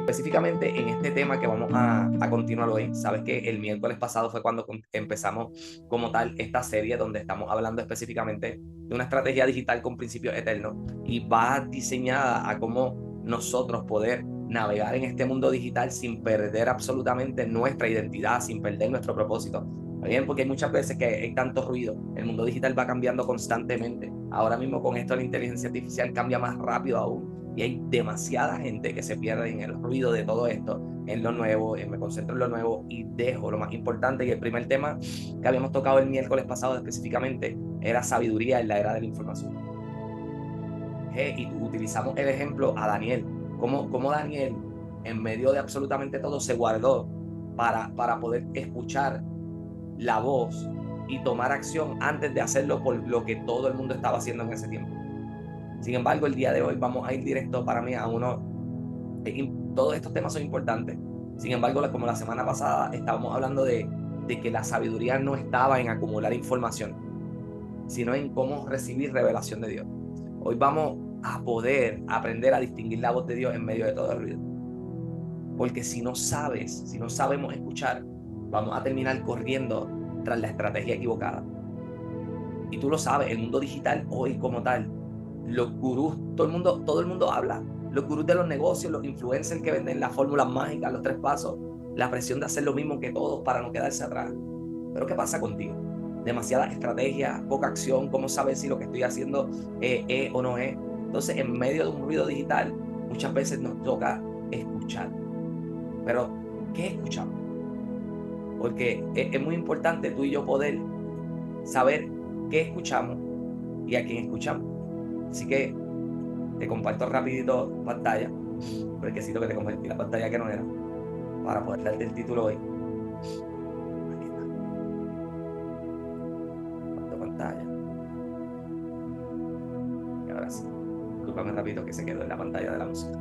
específicamente en este tema que vamos a continuar hoy. Sabes que el miércoles pasado fue cuando empezamos como tal esta serie donde estamos hablando específicamente de una estrategia digital con principios eternos y va diseñada a cómo nosotros poder navegar en este mundo digital sin perder absolutamente nuestra identidad, sin perder nuestro propósito. Bien, porque hay muchas veces que hay tanto ruido. El mundo digital va cambiando constantemente. Ahora mismo con esto de la inteligencia artificial cambia más rápido aún. Y hay demasiada gente que se pierde en el ruido de todo esto, en lo nuevo, me concentro en lo nuevo y dejo lo más importante. Y el primer tema que habíamos tocado el miércoles pasado específicamente era sabiduría en la era de la información. Y utilizamos el ejemplo a Daniel. Cómo Daniel, en medio de absolutamente todo, se guardó para poder escuchar la voz y tomar acción antes de hacerlo por lo que todo el mundo estaba haciendo en ese tiempo. Sin embargo, el día de hoy vamos a ir directo para mí a uno. Todos estos temas son importantes. Sin embargo, como la semana pasada estábamos hablando de que la sabiduría no estaba en acumular información, sino en cómo recibir revelación de Dios. Hoy vamos a poder aprender a distinguir la voz de Dios en medio de todo el ruido. Porque si no sabemos escuchar, vamos a terminar corriendo tras la estrategia equivocada. Y tú lo sabes, el mundo digital hoy como tal, los gurús, todo el mundo habla. Los gurús de los negocios, los influencers que venden las fórmulas mágicas, los 3 pasos, la presión de hacer lo mismo que todos para no quedarse atrás. Pero ¿qué pasa contigo? Demasiada estrategia, poca acción, ¿cómo saber si lo que estoy haciendo es o no es? Entonces, en medio de un ruido digital, muchas veces nos toca escuchar. Pero, ¿qué escuchamos? Porque es muy importante tú y yo poder saber qué escuchamos y a quién escuchamos. Así que te comparto rapidito pantalla, porque siento que te compartí la pantalla que no era, para poder darte el título hoy. Aquí está. Comparto pantalla. Y ahora sí. Discúlpame rapidito que se quedó en la pantalla de la música.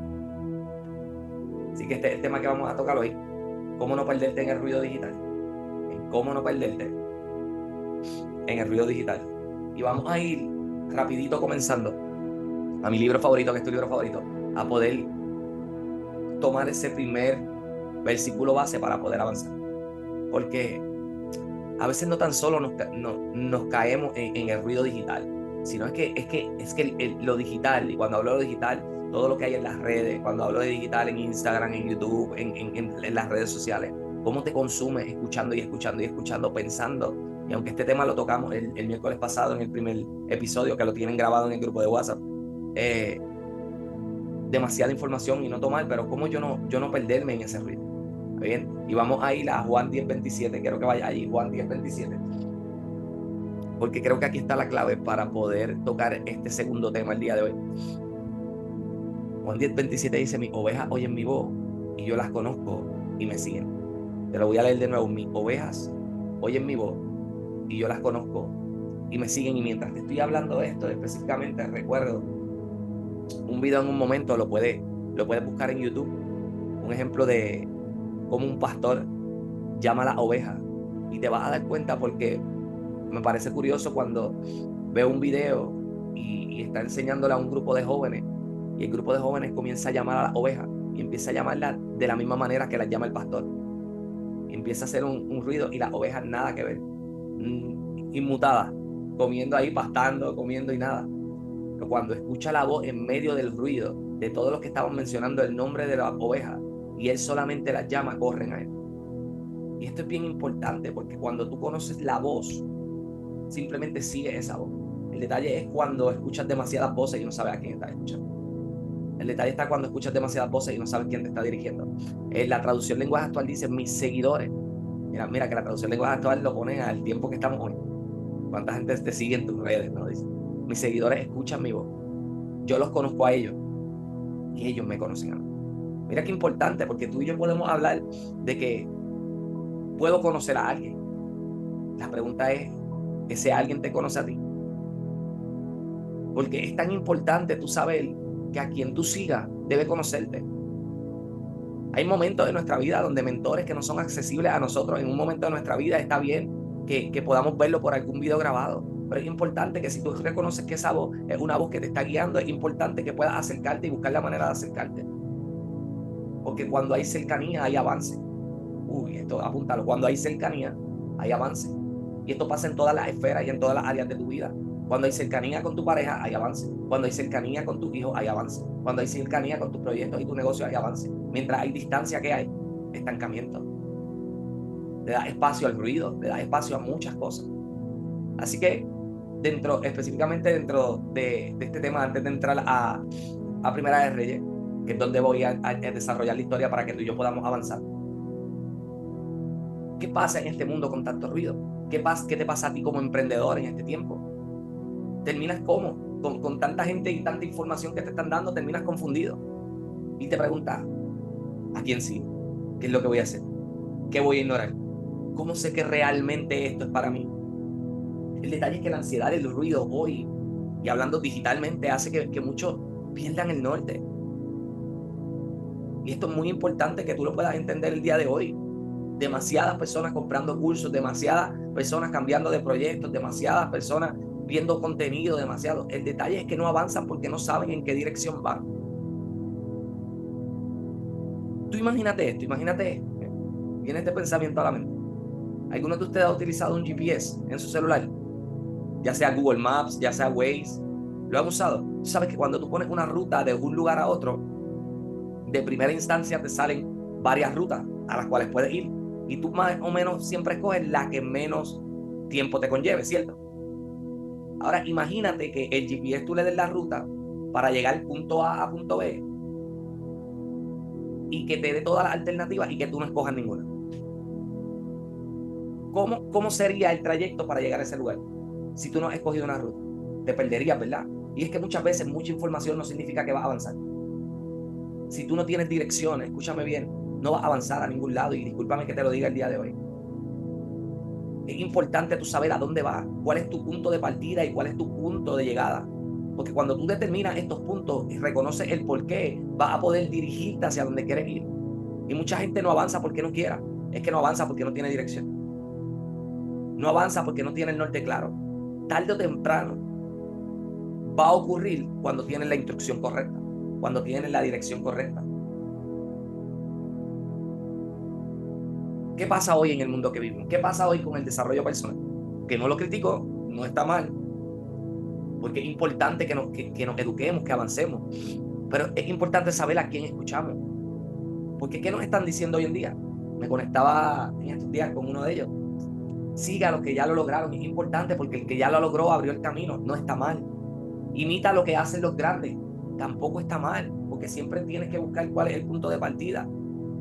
Así que este es el tema que vamos a tocar hoy. Cómo no perderte en el ruido digital. En cómo no perderte en el ruido digital. Y vamos a ir rapidito comenzando a mi libro favorito, que es tu libro favorito, a poder tomar ese primer versículo base para poder avanzar. Porque a veces no tan solo nos caemos en el ruido digital, sino es que lo digital, y cuando hablo de digital, todo lo que hay en las redes, cuando hablo de digital en Instagram, en YouTube, en las redes sociales, cómo te consumes escuchando y escuchando y escuchando, pensando. Y aunque este tema lo tocamos el miércoles pasado en el primer episodio, que lo tienen grabado en el grupo de WhatsApp, demasiada información y no tomar, pero cómo yo no perderme en ese ruido. Bien, y vamos a ir a Juan 10:27, quiero que vaya allí, Juan 10:27, porque creo que aquí está la clave para poder tocar este segundo tema el día de hoy. Juan 10:27 dice: mis ovejas oyen mi voz y yo las conozco y me siguen. Te lo voy a leer de nuevo: mis ovejas oyen mi voz y yo las conozco y me siguen. Y mientras te estoy hablando de esto específicamente, recuerdo un video en un momento, lo puedes buscar en YouTube, un ejemplo de cómo un pastor llama a las ovejas, y te vas a dar cuenta, porque me parece curioso cuando veo un video y está enseñándole a un grupo de jóvenes, y el grupo de jóvenes comienza a llamar a las ovejas y empieza a llamarlas de la misma manera que las llama el pastor, y empieza a hacer un ruido, y las ovejas nada que ver, inmutadas, comiendo ahí, pastando, comiendo y nada. Pero cuando escucha la voz en medio del ruido de todos los que estaban mencionando el nombre de las ovejas, y él solamente las llama, corren a él. Y esto es bien importante, porque cuando tú conoces la voz, simplemente sigue esa voz. El detalle es cuando escuchas demasiadas voces y no sabes a quién estás escuchando. El detalle está cuando escuchas demasiadas voces y no sabes quién te está dirigiendo. La traducción lenguaje actual dice: mis seguidores. Mira que la traducción lenguaje actual lo pone al tiempo que estamos hoy. ¿Cuánta gente te sigue en tus redes? ¿No? Dice: mis seguidores escuchan mi voz. Yo los conozco a ellos y ellos me conocen a mí. Mira qué importante, porque tú y yo podemos hablar de que puedo conocer a alguien. La pregunta es: ¿ese alguien te conoce a ti? Porque es tan importante tú saber que a quien tú sigas debe conocerte. Hay momentos de nuestra vida donde mentores que no son accesibles a nosotros, en un momento de nuestra vida está bien que podamos verlo por algún video grabado, pero es importante que si tú reconoces que esa voz es una voz que te está guiando, es importante que puedas acercarte y buscar la manera de acercarte. Porque cuando hay cercanía, hay avance. Esto apúntalo. Cuando hay cercanía, hay avance. Y esto pasa en todas las esferas y en todas las áreas de tu vida. Cuando hay cercanía con tu pareja, hay avance. Cuando hay cercanía con tus hijos, hay avance. Cuando hay cercanía con tus proyectos y tu negocio, hay avance. Mientras hay distancia, ¿qué hay? Estancamiento. Le das espacio al ruido, le das espacio a muchas cosas. Así que específicamente dentro de este tema, antes de entrar a Primera de Reyes, que es donde voy a desarrollar la historia para que tú y yo podamos avanzar. ¿Qué pasa en este mundo con tanto ruido? ¿Qué te pasa a ti como emprendedor en este tiempo? ¿Terminas cómo? Con tanta gente y tanta información que te están dando, terminas confundido. Y te preguntas, ¿a quién sigo? ¿Qué es lo que voy a hacer? ¿Qué voy a ignorar? ¿Cómo sé que realmente esto es para mí? El detalle es que la ansiedad, el ruido hoy, y hablando digitalmente, hace que muchos pierdan el norte. Y esto es muy importante que tú lo puedas entender el día de hoy. Demasiadas personas comprando cursos, demasiadas personas cambiando de proyectos, demasiadas personas viendo contenido, demasiado. El detalle es que no avanzan porque no saben en qué dirección van. Tú imagínate esto, viene este pensamiento a la mente. ¿Alguno de ustedes ha utilizado un GPS en su celular? Ya sea Google Maps, ya sea Waze, ¿lo han usado? Tú sabes que cuando tú pones una ruta de un lugar a otro, de primera instancia te salen varias rutas a las cuales puedes ir. Y tú más o menos siempre escoges la que menos tiempo te conlleve, ¿cierto? Ahora imagínate que el GPS tú le des la ruta para llegar al punto A a punto B y que te dé todas las alternativas y que tú no escojas ninguna. ¿Cómo sería el trayecto para llegar a ese lugar si tú no has escogido una ruta? Te perderías, ¿verdad? Y es que muchas veces mucha información no significa que vas a avanzar. Si tú no tienes dirección, escúchame bien, no vas a avanzar a ningún lado. Y discúlpame que te lo diga el día de hoy. Es importante tú saber a dónde vas, cuál es tu punto de partida y cuál es tu punto de llegada. Porque cuando tú determinas estos puntos y reconoces el por qué, vas a poder dirigirte hacia donde quieres ir. Y mucha gente no avanza porque no quiera. Es que no avanza porque no tiene dirección. No avanza porque no tiene el norte claro. Tarde o temprano va a ocurrir cuando tienes la instrucción correcta, cuando tienes la dirección correcta. ¿Qué pasa hoy en el mundo que vivimos? ¿Qué pasa hoy con el desarrollo personal? Que no lo critico, no está mal, porque es importante que nos eduquemos, que avancemos, pero es importante saber a quién escuchamos. Porque ¿qué nos están diciendo hoy en día? Me conectaba en estos días con uno de ellos. Siga a los que ya lo lograron, es importante porque el que ya lo logró abrió el camino, no está mal. Imita lo que hacen los grandes, tampoco está mal, porque siempre tienes que buscar cuál es el punto de partida.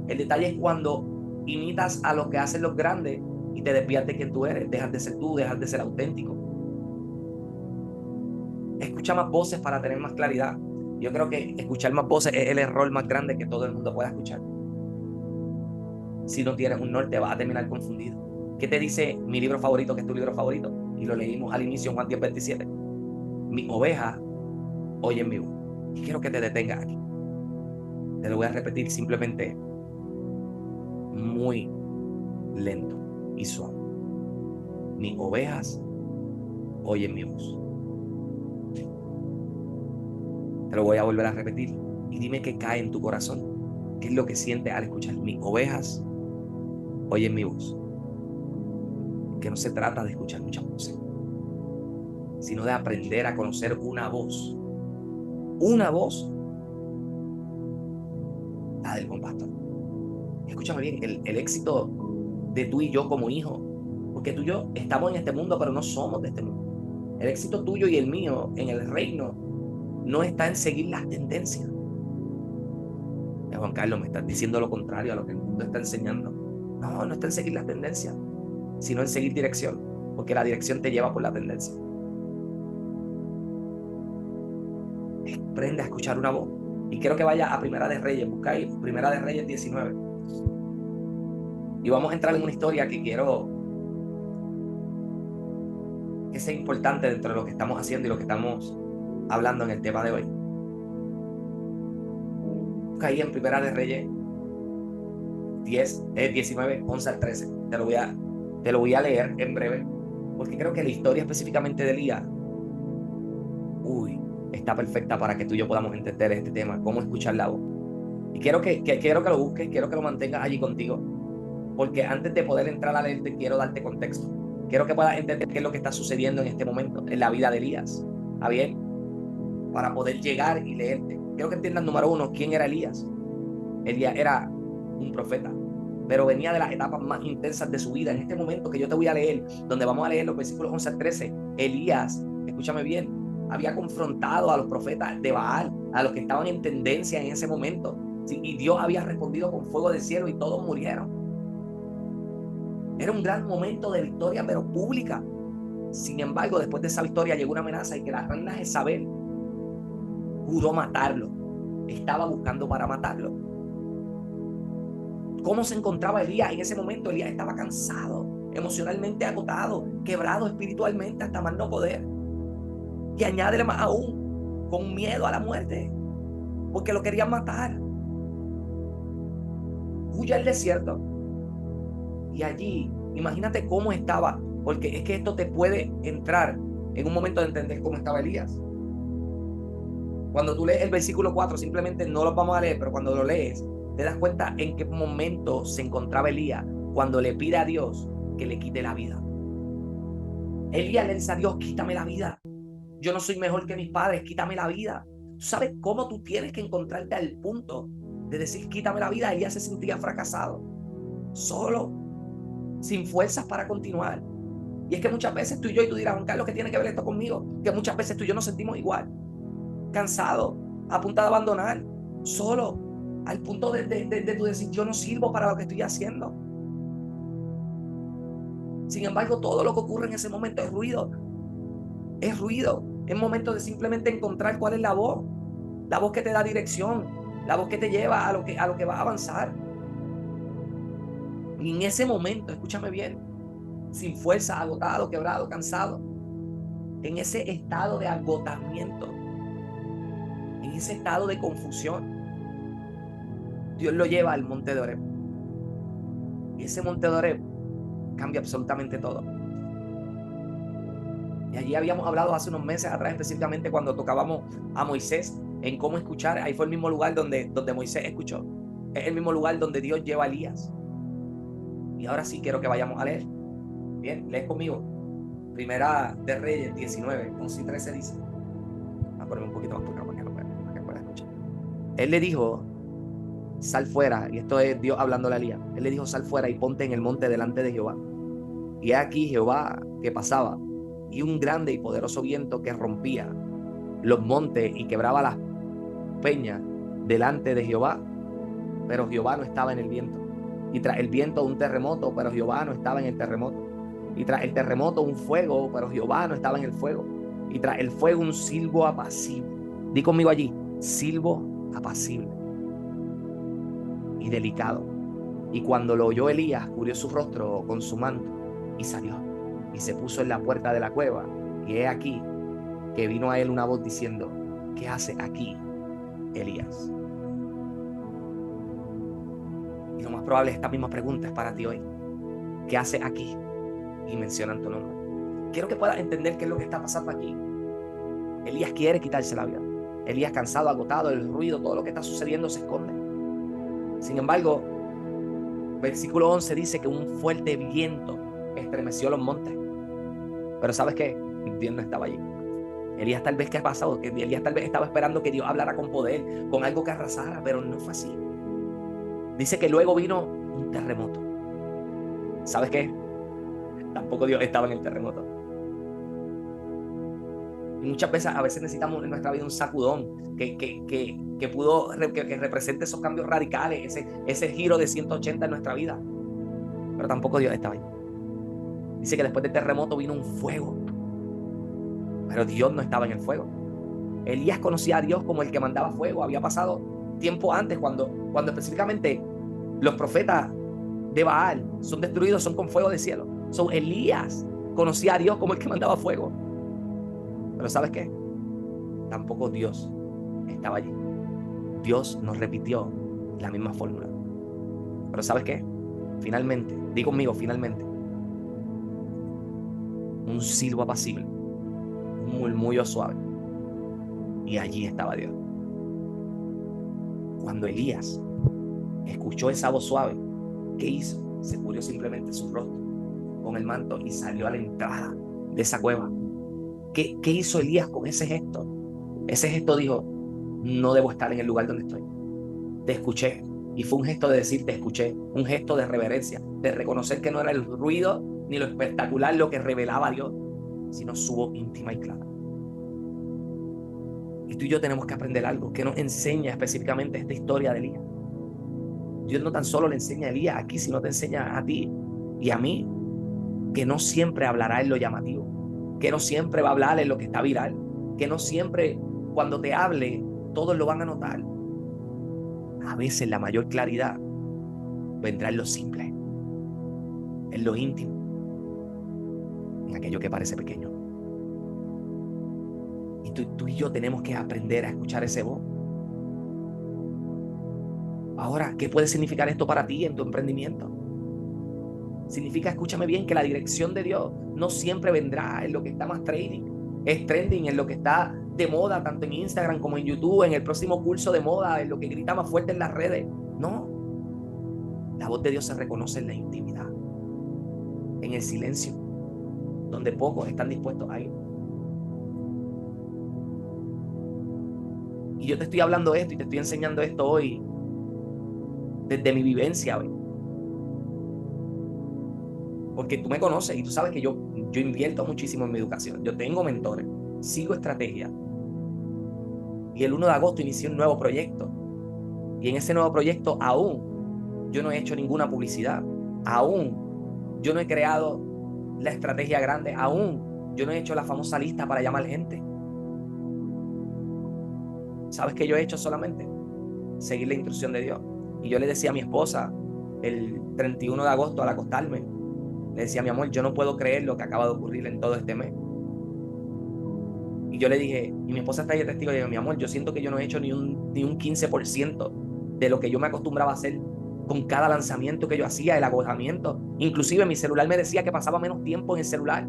El detalle es cuando imitas a lo que hacen los grandes y te desvías de quién tú eres, dejas de ser tú, dejas de ser auténtico. Escucha más voces para tener más claridad. Yo creo que escuchar más voces es el error más grande que todo el mundo pueda escuchar. Si no tienes un norte, vas a terminar confundido. ¿Qué te dice mi libro favorito, que es tu libro favorito? Y lo leímos al inicio, Juan 10:27. Mi oveja oye mi voz. Y quiero que te detengas aquí. Te lo voy a repetir simplemente muy lento y suave. Mis ovejas oyen mi voz. Te lo voy a volver a repetir y dime qué cae en tu corazón. ¿Qué es lo que sientes al escuchar? Mis ovejas oyen mi voz. Que no se trata de escuchar muchas voces, sino de aprender a conocer una voz. Una voz, la del buen pastor. Escúchame bien, el éxito de tú y yo como hijos, porque tú y yo estamos en este mundo, pero no somos de este mundo. El éxito tuyo y el mío en el reino no está en seguir las tendencias. Juan Carlos, me estás diciendo lo contrario a lo que el mundo está enseñando. No, no está en seguir las tendencias, sino en seguir dirección, porque la dirección te lleva por la tendencia. Aprende a escuchar una voz. Y quiero que vaya a Primera de Reyes, busca ahí Primera de Reyes 19. Y vamos a entrar en una historia que quiero que sea importante dentro de lo que estamos haciendo y lo que estamos hablando en el tema de hoy. Busca ahí en Primera de Reyes 19, 11 al 13. Te lo voy a leer en breve, porque creo que la historia específicamente de Elías, está perfecta para que tú y yo podamos entender este tema, cómo escuchar la voz. Y quiero que lo busques, quiero que lo mantengas allí contigo, porque antes de poder entrar a leerte, quiero darte contexto. Quiero que puedas entender qué es lo que está sucediendo en este momento, en la vida de Elías. ¿Está bien? Para poder llegar y leerte. Quiero que entiendan, número uno, quién era Elías. Elías era un profeta, pero venía de las etapas más intensas de su vida. En este momento que yo te voy a leer, donde vamos a leer los versículos 11 al 13, Elías, escúchame bien, había confrontado a los profetas de Baal, a los que estaban en tendencia en ese momento. ¿Sí? Y Dios había respondido con fuego del cielo y todos murieron. Era un gran momento de victoria, pero pública. Sin embargo, después de esa victoria llegó una amenaza y que la reina Jezabel juró matarlo. Estaba buscando para matarlo. ¿Cómo se encontraba Elías en ese momento? Elías estaba cansado, emocionalmente agotado, quebrado espiritualmente hasta más no poder. Y añádele más aún, con miedo a la muerte, porque lo querían matar. Huye al desierto. Y allí, imagínate cómo estaba, porque es que esto te puede entrar en un momento de entender cómo estaba Elías. Cuando tú lees el versículo 4, simplemente no lo vamos a leer, pero cuando lo lees, te das cuenta en qué momento se encontraba Elías cuando le pide a Dios que le quite la vida. Elías le dice a Dios, quítame la vida. Yo no soy mejor que mis padres, quítame la vida. ¿Tú sabes cómo tú tienes que encontrarte al punto de decir, quítame la vida? Elías se sentía fracasado, solo, sin fuerzas para continuar. Y es que muchas veces tú y yo, y tú dirás, Juan Carlos, ¿qué tiene que ver esto conmigo? Que muchas veces tú y yo nos sentimos igual, cansado, a punto de abandonar, solo, al punto de tú decir, yo no sirvo para lo que estoy haciendo. Sin embargo, todo lo que ocurre en ese momento es ruido. Es ruido. Es momento de simplemente encontrar cuál es la voz que te da dirección, la voz que te lleva a lo que va a avanzar. Y en ese momento, escúchame bien, sin fuerza, agotado, quebrado, cansado, en ese estado de agotamiento, en ese estado de confusión, Dios lo lleva al monte de Horeb. Y ese monte de Horeb cambia absolutamente todo. Y allí habíamos hablado hace unos meses atrás, específicamente cuando tocábamos a Moisés, en cómo escuchar. Ahí fue el mismo lugar donde Moisés escuchó. Es el mismo lugar donde Dios lleva a Elías. Y ahora sí quiero que vayamos a leer. Bien, lees conmigo. Primera de Reyes 19, 11 y 13 dice. Voy a ponerme un poquito más por acá para que pueda escuchar. Él le dijo, sal fuera, y esto es Dios hablándole a Elías. Él le dijo, sal fuera y ponte en el monte delante de Jehová. Y aquí Jehová que pasaba, y un grande y poderoso viento que rompía los montes y quebraba las peñas delante de Jehová, pero Jehová no estaba en el viento. Y tras el viento un terremoto, pero Jehová no estaba en el terremoto. Y tras el terremoto un fuego, pero Jehová no estaba en el fuego. Y tras el fuego un silbo apacible. Di conmigo allí, silbo apacible y delicado. Y cuando lo oyó Elías, cubrió su rostro con su manto y salió. Y se puso en la puerta de la cueva. Y he aquí que vino a él una voz diciendo, ¿qué hace aquí, Elías? Y lo más probable, esta misma pregunta es para ti hoy. ¿Qué hace aquí? Y mencionan tu nombre. Quiero que puedas entender qué es lo que está pasando aquí. Elías quiere quitarse la vida. Elías cansado, agotado, el ruido, todo lo que está sucediendo se esconde. Sin embargo, versículo 11 dice que un fuerte viento estremeció los montes. Pero ¿sabes qué? Dios no estaba allí. Elías tal vez, ¿qué ha pasado? Que Elías tal vez estaba esperando que Dios hablara con poder, con algo que arrasara, pero no fue así. Dice que luego vino un terremoto. ¿Sabes qué? Tampoco Dios estaba en el terremoto. Y muchas veces, a veces necesitamos en nuestra vida un sacudón que represente esos cambios radicales, ese giro de 180 en nuestra vida. Pero tampoco Dios estaba ahí. Dice que después del terremoto vino un fuego, pero Dios no estaba en el fuego. Elías conocía a Dios como el que mandaba fuego. Había pasado tiempo antes cuando específicamente los profetas de Baal son destruidos, son con fuego del cielo. Elías conocía a Dios como el que mandaba fuego. Pero ¿sabes qué? Tampoco Dios estaba allí. Dios nos repitió la misma fórmula. Pero ¿sabes qué? Finalmente, di conmigo, finalmente, un silbo apacible, un murmullo suave. Y allí estaba Dios. Cuando Elías escuchó esa voz suave. ¿Qué hizo? Se cubrió simplemente su rostro con el manto y salió a la entrada de esa cueva. ¿Qué hizo Elías con ese gesto? Ese gesto dijo: no debo estar en el lugar donde estoy. Te escuché. Y fue un gesto de decir: te escuché. Un gesto de reverencia, de reconocer que no era el ruido ni lo espectacular lo que revelaba a Dios, sino su voz íntima y clara. Y tú y yo tenemos que aprender algo que nos enseña específicamente esta historia de Elías. Dios no tan solo le enseña a Elías aquí, sino te enseña a ti y a mí que no siempre hablará en lo llamativo, que no siempre va a hablar en lo que está viral, que no siempre cuando te hable todos lo van a notar. A veces la mayor claridad vendrá en lo simple, en lo íntimo, en aquello que parece pequeño. Y tú y yo tenemos que aprender a escuchar ese voz. Ahora, ¿qué puede significar esto para ti en tu emprendimiento? Significa, escúchame bien, que la dirección de Dios no siempre vendrá en lo que está más trending, en lo que está de moda, tanto en Instagram como en YouTube, en el próximo curso de moda, en lo que grita más fuerte en las redes. No, la voz de Dios se reconoce en la intimidad, en el silencio, donde pocos están dispuestos a ir. Y yo te estoy hablando esto y te estoy enseñando esto hoy desde mi vivencia hoy. Porque tú me conoces y tú sabes que yo invierto muchísimo en mi educación. Yo tengo mentores, sigo estrategias. Y el 1 de agosto inicié un nuevo proyecto. Y en ese nuevo proyecto aún yo no he hecho ninguna publicidad. Aún yo no he creado la estrategia grande. Aún yo no he hecho la famosa lista para llamar gente. ¿Sabes qué yo he hecho solamente? Seguir la instrucción de Dios. Y yo le decía a mi esposa el 31 de agosto al acostarme, le decía: mi amor, yo no puedo creer lo que acaba de ocurrir en todo este mes. Y yo le dije, y mi esposa está ahí de testigo, y yo: mi amor, yo siento que yo no he hecho ni un 15% de lo que yo me acostumbraba a hacer con cada lanzamiento que yo hacía, el agotamiento. Inclusive mi celular me decía que pasaba menos tiempo en el celular,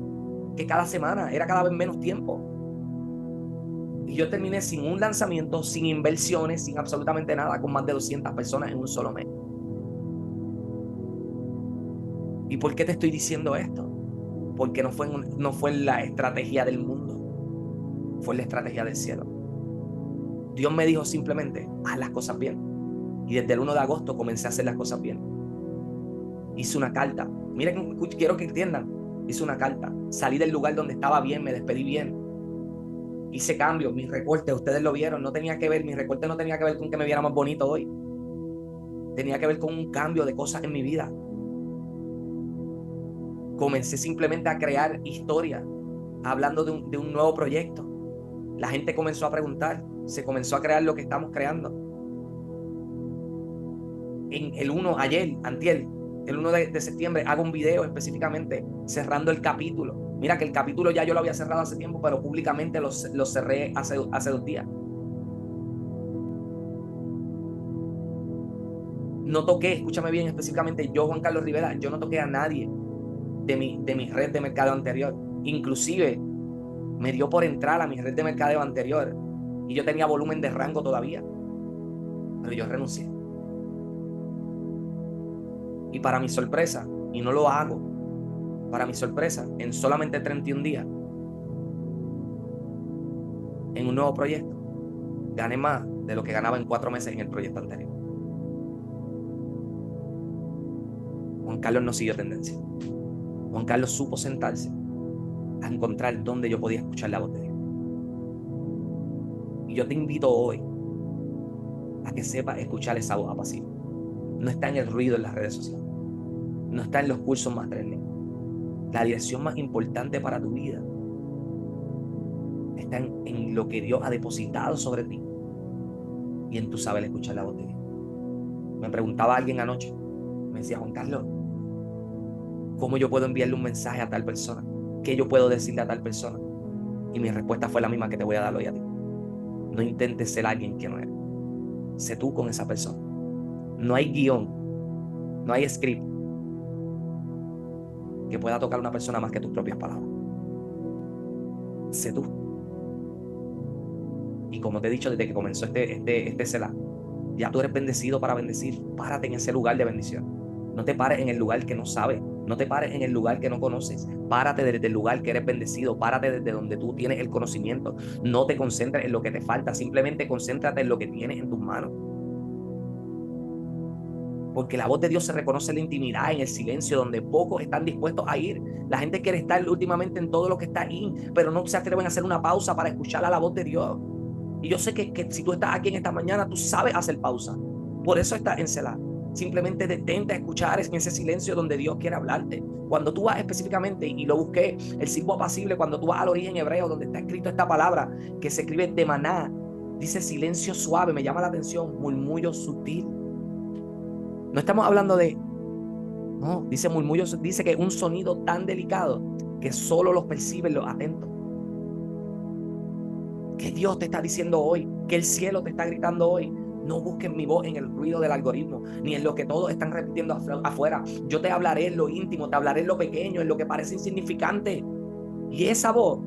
que cada semana era cada vez menos tiempo. Y yo terminé sin un lanzamiento, sin inversiones, sin absolutamente nada, con más de 200 personas en un solo mes. ¿Y por qué te estoy diciendo esto? Porque no fue la estrategia del mundo, fue la estrategia del cielo. Dios me dijo simplemente: haz las cosas bien. Y desde el 1 de agosto comencé a hacer las cosas bien. Hice una carta. Miren, quiero que entiendan. Hice una carta. Salí del lugar donde estaba bien, me despedí bien. Hice cambios, mis recortes, ustedes lo vieron. No tenía que ver, mis recortes no tenía que ver con que me viera más bonito hoy. Tenía que ver con un cambio de cosas en mi vida. Comencé simplemente a crear historia, hablando de un nuevo proyecto. La gente comenzó a preguntar, se comenzó a crear lo que estamos creando. En el 1, antier, el 1 de septiembre, hago un video específicamente cerrando el capítulo. Mira que el capítulo ya yo lo había cerrado hace tiempo, pero públicamente lo cerré hace 2 días. No toqué, escúchame bien específicamente, yo, Juan Carlos Rivera, yo no toqué a nadie de mi red de mercadeo anterior. Inclusive me dio por entrar a mi red de mercadeo anterior y yo tenía volumen de rango todavía, pero yo renuncié. Y para mi sorpresa, y no lo hago, para mi sorpresa, en solamente 31 días, en un nuevo proyecto, gané más de lo que ganaba en 4 meses en el proyecto anterior. Juan Carlos no siguió tendencia. Juan Carlos supo sentarse a encontrar dónde yo podía escuchar la voz de Dios. Y yo te invito hoy a que sepas escuchar esa voz apacible. No está en el ruido en las redes sociales. No está en los cursos más trending. La dirección más importante para tu vida está en lo que Dios ha depositado sobre ti y en tu saber escuchar la voz de Dios. Me preguntaba alguien anoche, me decía: Juan Carlos, ¿cómo yo puedo enviarle un mensaje a tal persona? ¿Qué yo puedo decirle a tal persona? Y mi respuesta fue la misma que te voy a dar hoy a ti. No intentes ser alguien que no eres. Sé tú con esa persona. No hay guión, no hay script que pueda tocar a una persona más que tus propias palabras. Sé tú. Y como te he dicho desde que comenzó este Selah, Ya tú eres bendecido para bendecir. Párate en ese lugar de bendición. No te pares en el lugar que no sabes. No te pares en el lugar que no conoces. Párate desde el lugar que eres bendecido. Párate desde donde tú tienes el conocimiento. No te concentres en lo que te falta. Simplemente concéntrate en lo que tienes en tus manos. Porque la voz de Dios se reconoce en la intimidad, en el silencio, donde pocos están dispuestos a ir. La gente quiere estar últimamente en todo lo que está ahí, pero no se atreven a hacer una pausa para escuchar a la voz de Dios. Y yo sé que si tú estás aquí en esta mañana, tú sabes hacer pausa. Por eso estás en Selah. Simplemente detente a escuchar en ese silencio donde Dios quiere hablarte. Cuando tú vas específicamente, y lo busqué, el siervo apacible, cuando tú vas al origen hebreo donde está escrito esta palabra que se escribe de maná, dice silencio suave, me llama la atención, murmullo sutil. No estamos hablando de, no, dice murmullo, dice que un sonido tan delicado que solo los perciben los atentos. Que Dios te está diciendo hoy, que el cielo te está gritando hoy. No busques mi voz en el ruido del algoritmo, ni en lo que todos están repitiendo afuera. Yo te hablaré en lo íntimo, te hablaré en lo pequeño, en lo que parece insignificante. Y esa voz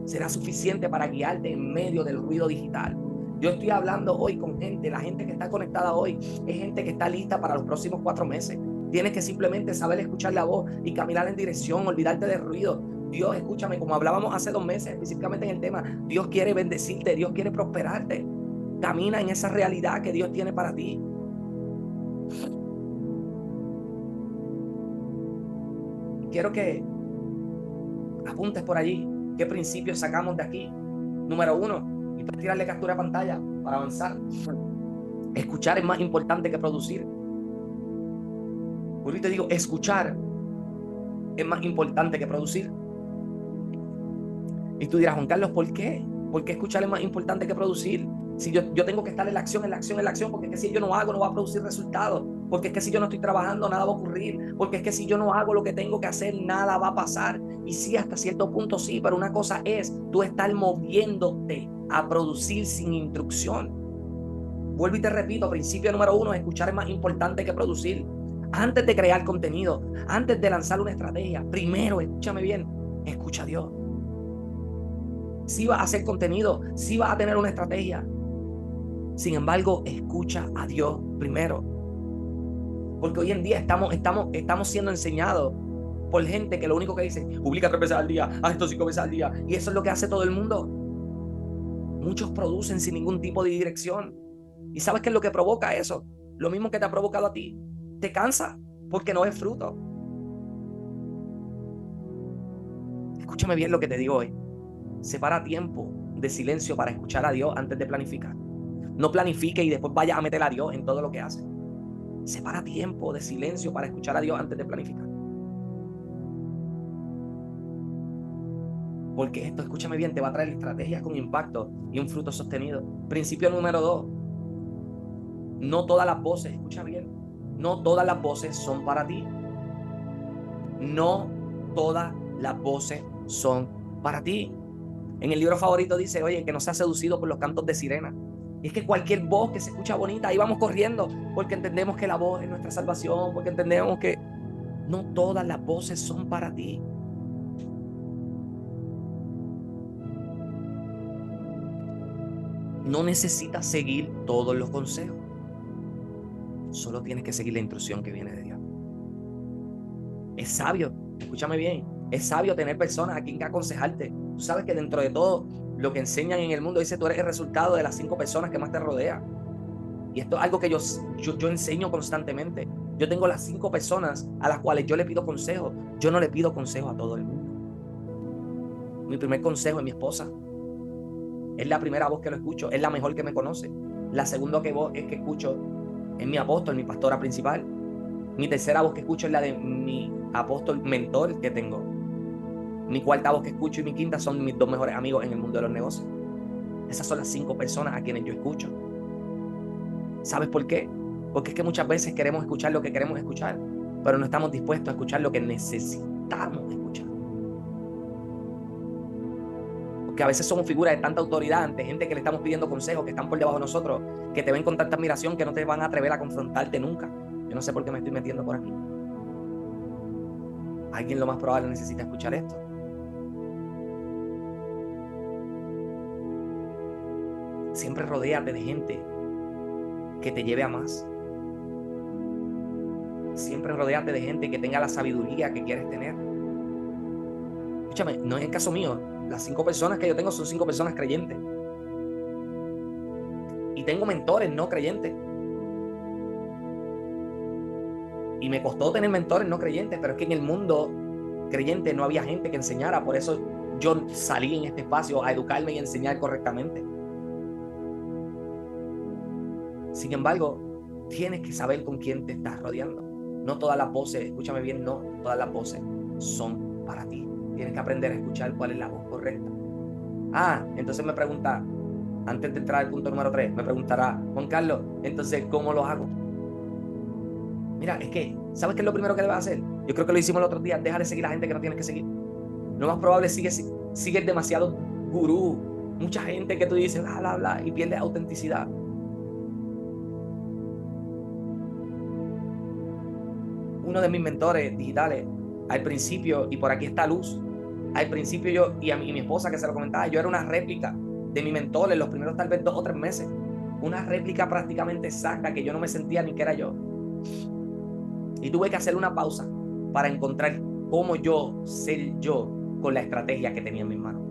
será suficiente para guiarte en medio del ruido digital. Yo estoy hablando hoy con gente, la gente que está conectada hoy es gente que está lista para los próximos 4 meses. Tienes que simplemente saber escuchar la voz y caminar en dirección, olvidarte del ruido. Dios, escúchame, como hablábamos hace 2 meses, específicamente en el tema, Dios quiere bendecirte, Dios quiere prosperarte. Camina en esa realidad que Dios tiene para ti. Quiero que apuntes por allí qué principios sacamos de aquí. Número 1, y puedes tirarle captura de pantalla para avanzar. Escuchar es más importante que producir. Por eso te digo, escuchar es más importante que producir. Y tú dirás, Juan Carlos, ¿por qué? ¿Por qué escuchar es más importante que producir? Si yo tengo que estar en la acción, porque es que si yo no hago, no va a producir resultados. Porque es que si yo no estoy trabajando, nada va a ocurrir. Porque es que si yo no hago lo que tengo que hacer, nada va a pasar. Y sí, hasta cierto punto sí, pero una cosa es tú estar moviéndote a producir sin instrucción. Vuelvo y te repito, principio número 1, escuchar es más importante que producir. Antes de crear contenido, antes de lanzar una estrategia, primero, escúchame bien, escucha a Dios. Sí vas a hacer contenido, sí vas a tener una estrategia. Sin embargo, escucha a Dios primero. Porque hoy en día estamos siendo enseñados por gente que lo único que dice, publica 3 veces al día, haz esto 5 veces al día. Y eso es lo que hace todo el mundo. Muchos producen sin ningún tipo de dirección. ¿Y sabes qué es lo que provoca eso? Lo mismo que te ha provocado a ti. Te cansa porque no es fruto. Escúchame bien lo que te digo hoy. Separa tiempo de silencio para escuchar a Dios antes de planificar. No planifique y después vaya a meter a Dios en todo lo que hace. Separa tiempo de silencio para escuchar a Dios antes de planificar. Porque esto, escúchame bien, te va a traer estrategias con impacto y un fruto sostenido. Principio número 2. No todas las voces, escucha bien, no todas las voces son para ti. No todas las voces son para ti. En el libro favorito dice, oye, que no seas seducido por los cantos de sirena. Y es que cualquier voz que se escucha bonita, ahí vamos corriendo, porque entendemos que la voz es nuestra salvación, porque entendemos que no todas las voces son para ti. No necesitas seguir todos los consejos. Solo tienes que seguir la instrucción que viene de Dios. Es sabio, escúchame bien, es sabio tener personas a quien aconsejarte. Tú sabes que dentro de todo lo que enseñan en el mundo dice tú eres el resultado de las 5 personas que más te rodean. Y esto es algo que yo enseño constantemente. Yo tengo las 5 personas a las cuales yo le pido consejo. Yo no le pido consejo a todo el mundo. Mi primer consejo es mi esposa. Es la primera voz que lo escucho, es la mejor que me conoce. La segunda voz es que escucho es mi apóstol, mi pastora principal. Mi tercera voz que escucho es la de mi apóstol mentor que tengo. Mi cuarta voz que escucho y mi quinta son mis 2 mejores amigos en el mundo de los negocios. Esas son las 5 personas a quienes yo escucho. ¿Sabes por qué? Porque es que muchas veces queremos escuchar lo que queremos escuchar, pero no estamos dispuestos a escuchar lo que necesitamos escuchar. Porque a veces somos figuras de tanta autoridad ante gente que le estamos pidiendo consejos, que están por debajo de nosotros, que te ven con tanta admiración que no te van a atrever a confrontarte nunca. Yo no sé por qué me estoy metiendo por aquí. Alguien lo más probable necesita escuchar esto. Siempre rodéate de gente que te lleve a más. Siempre rodeate de gente que tenga la sabiduría que quieres tener. Escúchame, no es el caso mío. Las 5 personas que yo tengo son 5 personas creyentes. Y tengo mentores no creyentes. Y me costó tener mentores no creyentes, pero es que en el mundo creyente no había gente que enseñara. Por eso yo salí en este espacio a educarme y enseñar correctamente. Sin embargo, tienes que saber con quién te estás rodeando. No todas las voces, escúchame bien, no todas las voces son para ti. Tienes que aprender a escuchar cuál es la voz correcta. Entonces me pregunta, antes de entrar al punto número 3, me preguntará, Juan Carlos, entonces, ¿cómo lo hago? Mira, es que, ¿sabes qué es lo primero que debes hacer? Yo creo que lo hicimos el otro día, deja de seguir a la gente que no tienes que seguir. Lo más probable sigues demasiado gurú, mucha gente que tú dices, bla, bla, bla, y pierdes autenticidad. Uno de mis mentores digitales, al principio, y por aquí está Luz, al principio yo, y a mí y mi esposa que se lo comentaba, yo era una réplica de mi mentor en los primeros tal vez 2 o 3 meses. Una réplica prácticamente exacta que yo no me sentía ni que era yo. Y tuve que hacer una pausa para encontrar cómo yo ser yo con la estrategia que tenía en mis manos.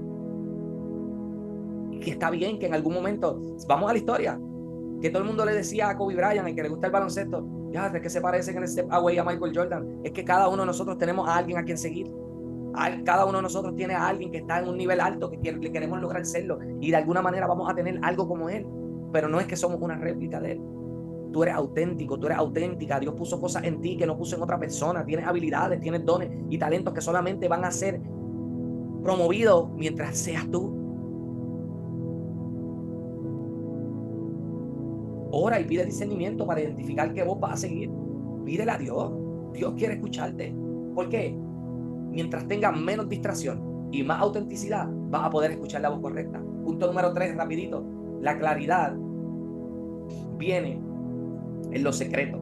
Y que está bien que en algún momento, vamos a la historia, que todo el mundo le decía a Kobe Bryant, el que le gusta el baloncesto, ya, es que se parecen en el step away a Michael Jordan. Es que cada uno de nosotros tenemos a alguien a quien seguir. Cada uno de nosotros tiene a alguien que está en un nivel alto, que le queremos lograr serlo. Y de alguna manera vamos a tener algo como él. Pero no es que somos una réplica de él. Tú eres auténtico, tú eres auténtica. Dios puso cosas en ti que no puso en otra persona. Tienes habilidades, tienes dones y talentos que solamente van a ser promovidos mientras seas tú. Ora y pide discernimiento para identificar qué voz vas a seguir. Pídele a Dios. Dios quiere escucharte. ¿Por qué? Mientras tengas menos distracción y más autenticidad, vas a poder escuchar la voz correcta. Punto número 3, rapidito. La claridad viene en lo secreto,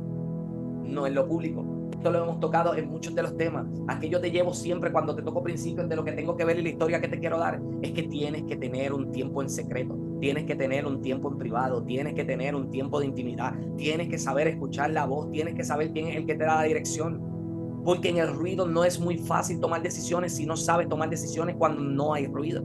no en lo público. Esto lo hemos tocado en muchos de los temas. Aquí yo te llevo siempre cuando te toco principios de lo que tengo que ver y la historia que te quiero dar. Es que tienes que tener un tiempo en secreto. Tienes que tener un tiempo en privado. Tienes que tener un tiempo de intimidad. Tienes que saber escuchar la voz. Tienes que saber quién es el que te da la dirección. Porque en el ruido no es muy fácil tomar decisiones si no sabes tomar decisiones cuando no hay ruido.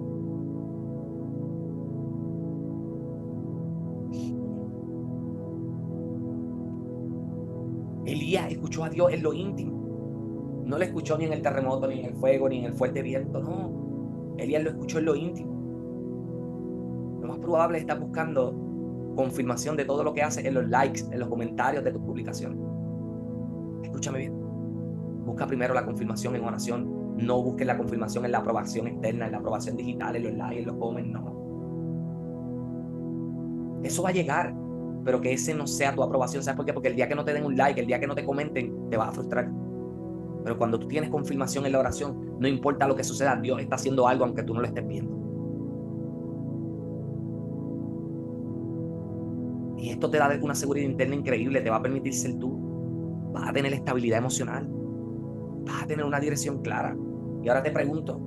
Elías escuchó a Dios en lo íntimo. No lo escuchó ni en el terremoto, ni en el fuego, ni en el fuerte viento. No. Elías lo escuchó en lo íntimo. Lo más probable es estar buscando confirmación de todo lo que haces en los likes, en los comentarios de tus publicaciones. Escúchame bien. Busca primero la confirmación en oración. No busques la confirmación en la aprobación externa, en la aprobación digital, en los likes, en los comments. No. Eso va a llegar, pero que ese no sea tu aprobación. ¿Sabes por qué? Porque el día que no te den un like, el día que no te comenten, te vas a frustrar. Pero cuando tú tienes confirmación en la oración, no importa lo que suceda, Dios está haciendo algo aunque tú no lo estés viendo. Y esto te da una seguridad interna increíble, te va a permitir ser tú. Vas a tener estabilidad emocional. Vas a tener una dirección clara. Y ahora te pregunto,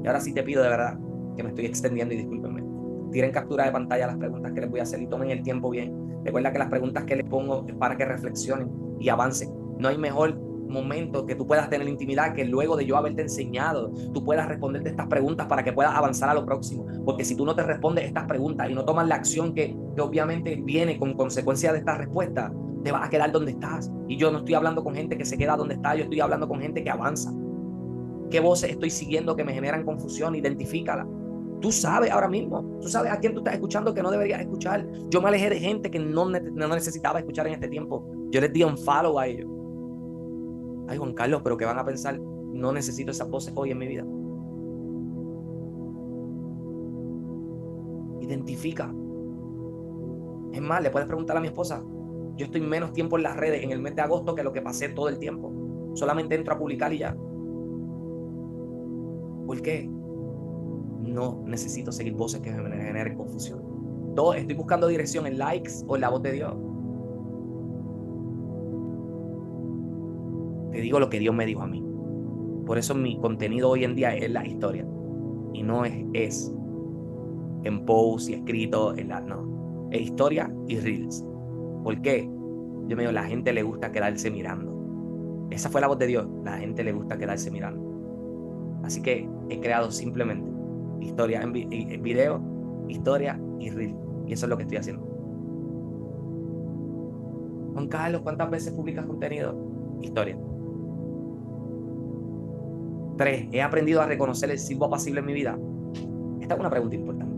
y ahora sí te pido de verdad, que me estoy extendiendo y discúlpenme, tiren captura de pantalla las preguntas que les voy a hacer y tomen el tiempo bien. Recuerda que las preguntas que les pongo es para que reflexionen y avancen. No hay mejor momento que tú puedas tener intimidad que luego de yo haberte enseñado, tú puedas responderte estas preguntas para que puedas avanzar a lo próximo. Porque si tú no te respondes estas preguntas y no tomas la acción que obviamente viene con consecuencia de esta respuesta, te vas a quedar donde estás. Y yo no estoy hablando con gente que se queda donde está, yo estoy hablando con gente que avanza. ¿Qué voces estoy siguiendo que me generan confusión? Identifícala. Tú sabes ahora mismo, tú sabes a quién tú estás escuchando que no deberías escuchar. Yo me alejé de gente que no necesitaba escuchar en este tiempo. Yo les di un follow a ellos. Ay, Juan Carlos, pero ¿qué van a pensar? No necesito esas voces hoy en mi vida. Identifica. Es más, le puedes preguntar a mi esposa. Yo estoy menos tiempo en las redes en el mes de agosto que lo que pasé todo el tiempo. Solamente entro a publicar y ya. ¿Por qué? No necesito seguir voces que me generen confusión. Estoy buscando dirección en likes o en la voz de Dios. Te digo lo que Dios me dijo a mí. Por eso mi contenido hoy en día es la historia. Y no es en post y escrito. No. Es historia y reels. ¿Por qué? Yo me digo, la gente le gusta quedarse mirando. Esa fue la voz de Dios. La gente le gusta quedarse mirando. Así que he creado simplemente historia en video, historia y reel. Y eso es lo que estoy haciendo. Juan Carlos, ¿cuántas veces publicas contenido? Historia. 3. ¿He aprendido a reconocer el silbo apacible en mi vida? Esta es una pregunta importante.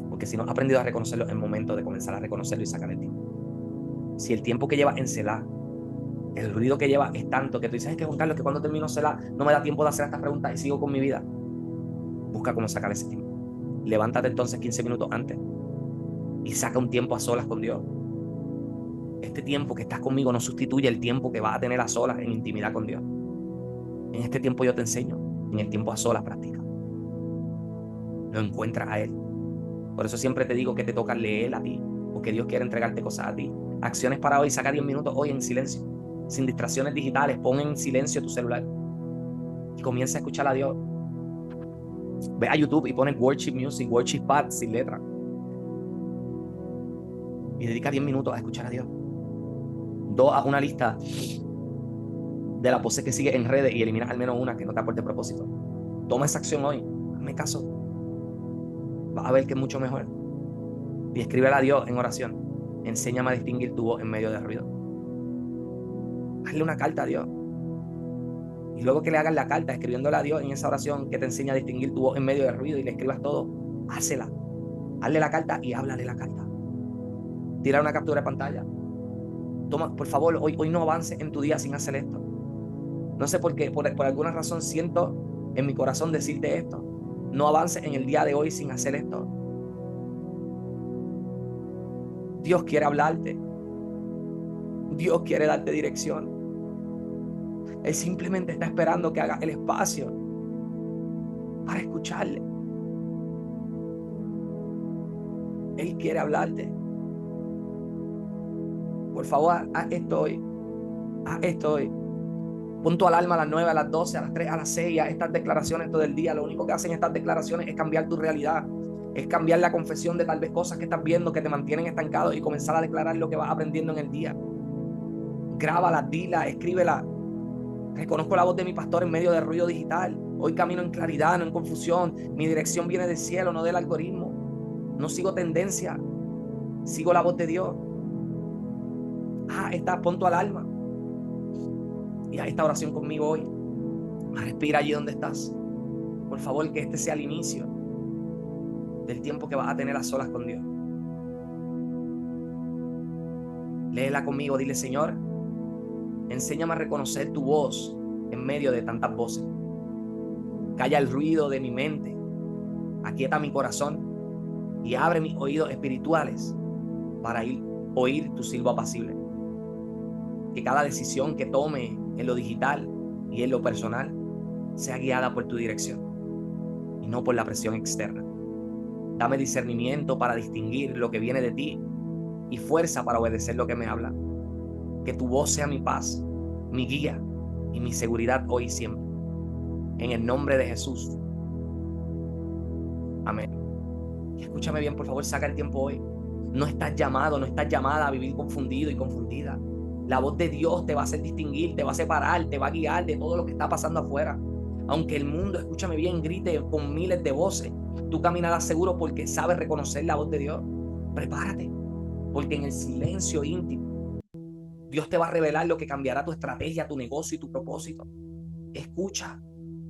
Porque si no has aprendido a reconocerlo, es momento de comenzar a reconocerlo y sacar el tiempo. Si el tiempo que llevas en Selah, el ruido que llevas es tanto que tú dices, es que Juan Carlos, que cuando termino Selah no me da tiempo de hacer estas preguntas y sigo con mi vida. Busca cómo sacar ese tiempo. Levántate entonces 15 minutos antes y saca un tiempo a solas con Dios. Este tiempo que estás conmigo no sustituye el tiempo que vas a tener a solas en intimidad con Dios. En este tiempo yo te enseño, en el tiempo a solas practica. Lo encuentras a Él. Por eso siempre te digo que te toca leer a ti, porque Dios quiere entregarte cosas a ti. Acciones para hoy, saca 10 minutos hoy en silencio, sin distracciones digitales, pon en silencio tu celular y comienza a escuchar a Dios. Ve a YouTube y pones worship music, worship pad sin letra y dedica 10 minutos a escuchar a Dios. 2, haz una lista de las voces que sigues en redes y elimina al menos una que no te aporte propósito. Toma esa acción hoy, hazme caso. Vas a ver que es mucho mejor. Y escríbele a Dios en oración. Enséñame a distinguir tu voz en medio del ruido. Hazle una carta a Dios. Y luego que le hagas la carta, escribiéndole a Dios en esa oración que te enseña a distinguir tu voz en medio del ruido y le escribas todo, hácela. Hazle la carta y háblale la carta. Tira una captura de pantalla. Toma, por favor, hoy no avances en tu día sin hacer esto. No sé por qué, por alguna razón siento en mi corazón decirte esto. No avances en el día de hoy sin hacer esto. Dios quiere hablarte. Dios quiere darte dirección. Él simplemente está esperando que hagas el espacio para escucharle. Él quiere hablarte. Por favor, haz esto hoy. Haz esto hoy. Pon tu alarma a las 9, a las 12, a las 3, a las 6, a estas declaraciones todo el día. Lo único que hacen estas declaraciones es cambiar tu realidad. Es cambiar la confesión de tal vez cosas que estás viendo que te mantienen estancado y comenzar a declarar lo que vas aprendiendo en el día. Grábala, dila, escríbela. Reconozco la voz de mi pastor en medio del ruido digital. Hoy camino en claridad, no en confusión. Mi dirección viene del cielo, no del algoritmo. No sigo tendencia. Sigo la voz de Dios. Pon tu alarma. Y haz esta oración conmigo hoy. Respira allí donde estás. Por favor, que este sea el inicio del tiempo que vas a tener a solas con Dios. Léela conmigo, dile: Señor, enséñame a reconocer tu voz en medio de tantas voces. Calla el ruido de mi mente, aquieta mi corazón y abre mis oídos espirituales para oír tu silbo apacible. Que cada decisión que tome en lo digital y en lo personal sea guiada por tu dirección y no por la presión externa. Dame discernimiento para distinguir lo que viene de ti y fuerza para obedecer lo que me habla. Que tu voz sea mi paz, mi guía y mi seguridad hoy y siempre. En el nombre de Jesús. Amén. Y escúchame bien, por favor, saca el tiempo hoy. No estás llamado, no estás llamada a vivir confundido y confundida. La voz de Dios te va a hacer distinguir, te va a separar, te va a guiar de todo lo que está pasando afuera. Aunque el mundo, escúchame bien, grite con miles de voces, tú caminarás seguro porque sabes reconocer la voz de Dios. Prepárate, porque en el silencio íntimo Dios te va a revelar lo que cambiará tu estrategia, tu negocio y tu propósito. Escucha,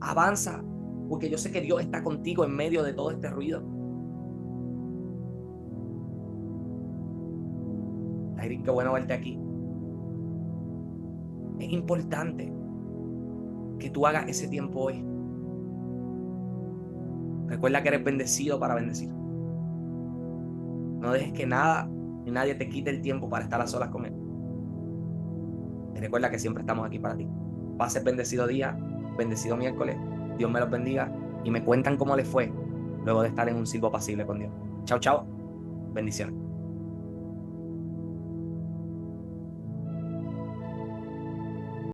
avanza, porque yo sé que Dios está contigo en medio de todo este ruido. Irene, qué bueno verte aquí. Es importante que tú hagas ese tiempo hoy. Recuerda que eres bendecido para bendecir. No dejes que nada ni nadie te quite el tiempo para estar a solas con Él. Y recuerda que siempre estamos aquí para ti. Pases bendecido día, bendecido miércoles. Dios me los bendiga y me cuentan cómo les fue luego de estar en un silbo apacible con Dios. Chao, chao. Bendiciones.